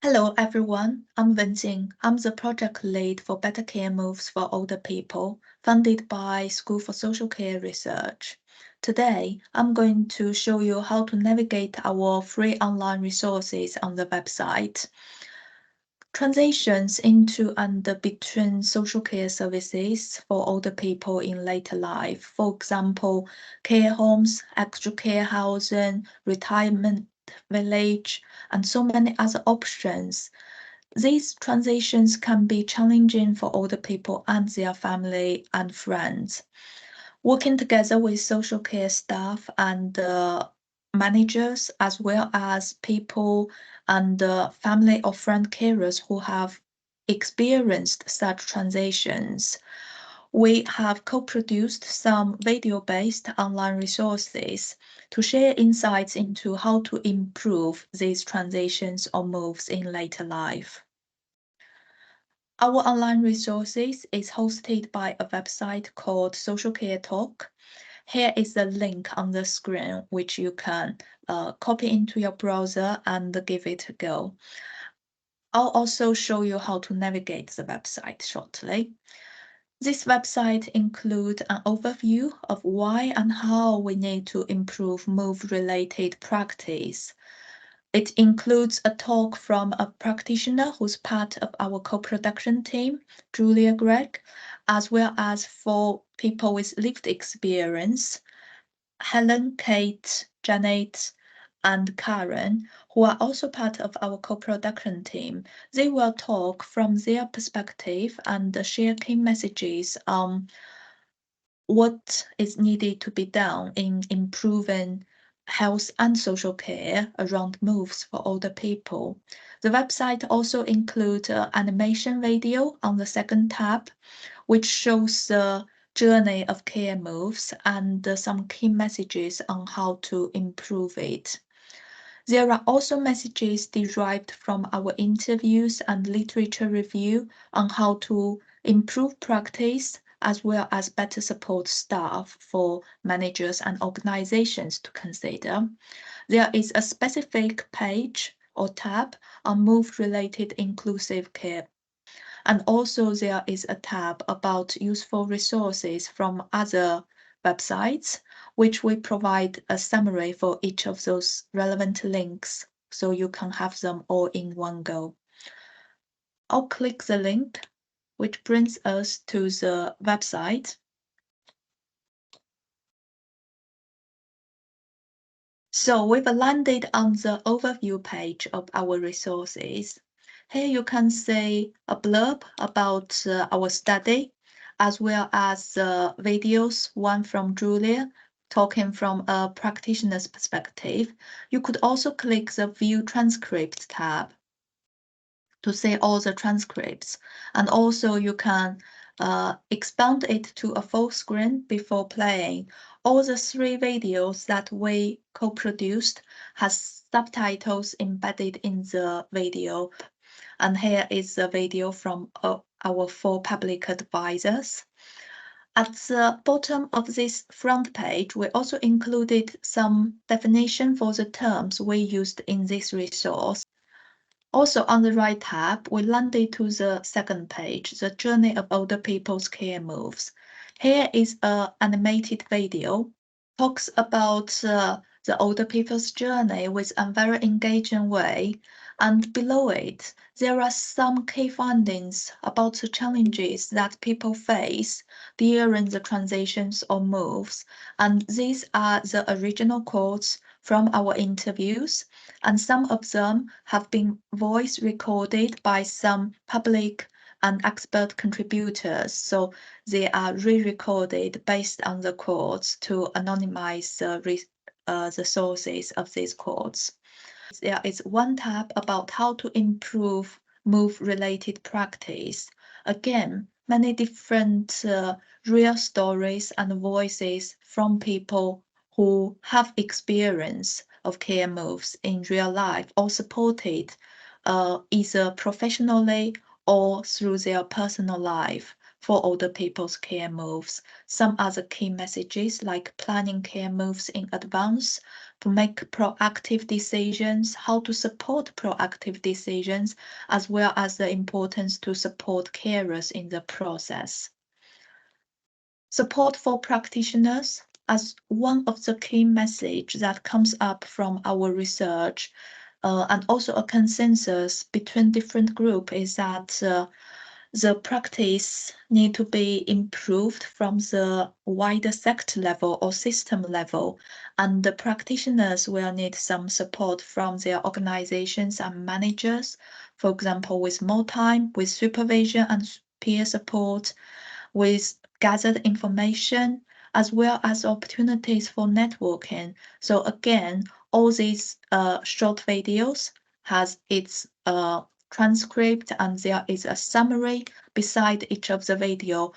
Hello everyone, I'm Wenjing. I'm the project lead for Better Care Moves for Older People, funded by School for Social Care Research. Today, I'm going to show you how to navigate our free online resources on the website. Transitions into and between social care services for older people in later life. For example, care homes, extra care housing, retirement village, and so many other options. These transitions can be challenging for older people and their family and friends. Working together with social care staff and managers, as well as people and family or friend carers who have experienced such transitions. We have co-produced some video-based online resources to share insights into how to improve these transitions or moves in later life. Our online resources is hosted by a website called Social Care Talk. Here is the link on the screen, which you can copy into your browser and give it a go. I'll also show you how to navigate the website shortly. This website includes an overview of why and how we need to improve move-related practice. It includes a talk from a practitioner who's part of our co-production team, Julia Gregg, as well as for people with lived experience, Helen, Kate, Janet, and Karen, who are also part of our co-production team. They will talk from their perspective and share key messages on what is needed to be done in improving health and social care around moves for older people. The website also includes an animation video on the second tab, which shows the journey of care moves and some key messages on how to improve it. There are also messages derived from our interviews and literature review on how to improve practice, as well as better support staff for managers and organizations to consider. There is a specific page or tab on move-related inclusive care. And also there is a tab about useful resources from other websites, which we provide a summary for each of those relevant links so you can have them all in one go. I'll click the link, which brings us to the website. So we've landed on the overview page of our resources. Here you can see a blurb about our study, as well as videos, one from Julia, talking from a practitioner's perspective. You could also click the View Transcripts tab to see all the transcripts. And also you can expand it to a full screen before playing. All the 3 videos that we co-produced has subtitles embedded in the video. And here is the video from our 4 public advisors. At the bottom of this front page, we also included some definition for the terms we used in this resource. Also on the right tab, we landed to the second page, the journey of older people's care moves. Here is an animated video, talks about the older people's journey with a very engaging way. And below it, there are some key findings about the challenges that people face during the transitions or moves. And these are the original quotes from our interviews, and some of them have been voice recorded by some public and expert contributors. So they are re-recorded based on the quotes to anonymize the sources of these quotes. There is one tab about how to improve move-related practice. Again, many different real stories and voices from people who have experience of care moves in real life or supported either professionally or through their personal life. for older people's care moves. Some other key messages like planning care moves in advance, to make proactive decisions, how to support proactive decisions, as well as the importance to support carers in the process. Support for practitioners, as one of the key messages that comes up from our research, and also a consensus between different groups, is that the practice need to be improved from the wider sector level or system level, and the practitioners will need some support from their organizations and managers, for example, with more time, with supervision and peer support, with gathered information, as well as opportunities for networking. So again, all these short videos has its transcript, and there is a summary beside each of the video.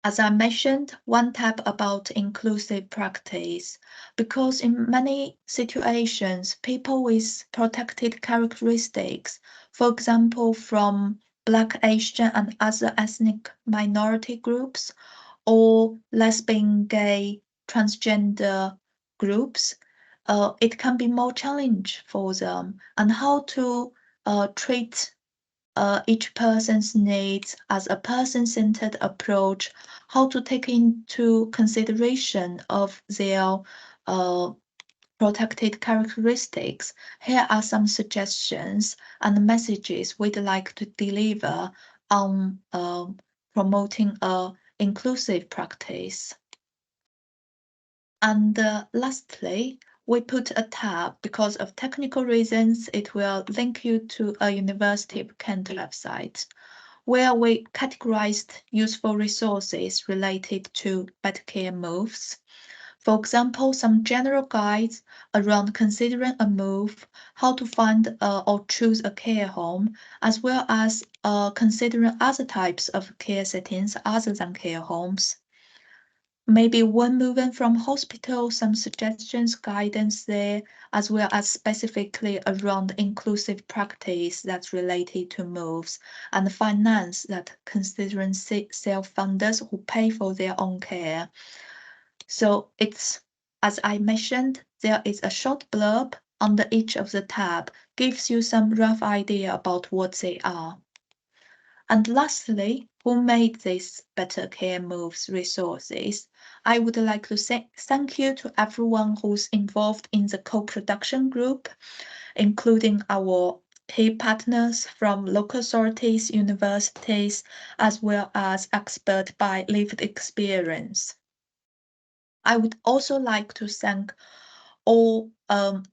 As I mentioned, one tab about inclusive practice, because in many situations, people with protected characteristics, for example, from Black, Asian, and other ethnic minority groups, or lesbian, gay, transgender groups, it can be more challenging for them, and how to treat each person's needs as a person-centered approach, how to take into consideration of their protected characteristics. Here are some suggestions and messages we'd like to deliver on promoting a inclusive practice. And lastly, we put a tab because of technical reasons. It will link you to a University of Kent website where we categorized useful resources related to better care moves. For example, some general guides around considering a move, how to find or choose a care home, as well as considering other types of care settings other than care homes. Maybe when moving from hospital, some suggestions, guidance there, as well as specifically around inclusive practice that's related to moves, and finance that considering self-funders who pay for their own care. So it's, as I mentioned, there is a short blurb under each of the tab, gives you some rough idea about what they are. And lastly, who made these Better Care Moves resources? I would like to say thank you to everyone who's involved in the co-production group, including our key partners from local authorities, universities, as well as experts by lived experience. I would also like to thank all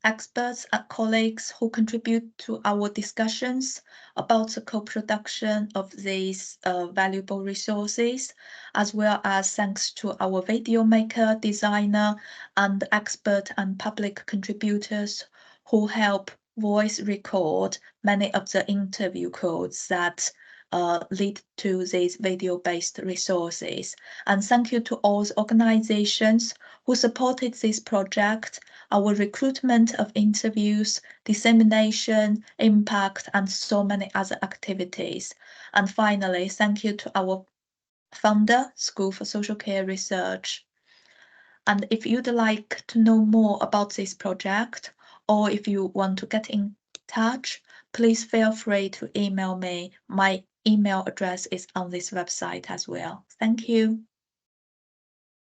experts and colleagues who contribute to our discussions about the co-production of these valuable resources, as well as thanks to our video maker, designer, and expert and public contributors who help voice record many of the interview codes that lead to these video-based resources. And thank you to all the organizations who supported this project, our recruitment of interviews, dissemination, impact, and so many other activities. And finally, thank you to our founder, School for Social Care Research. And if you'd like to know more about this project, or if you want to get in touch, please feel free to email me. My email address is on this website as well. Thank you.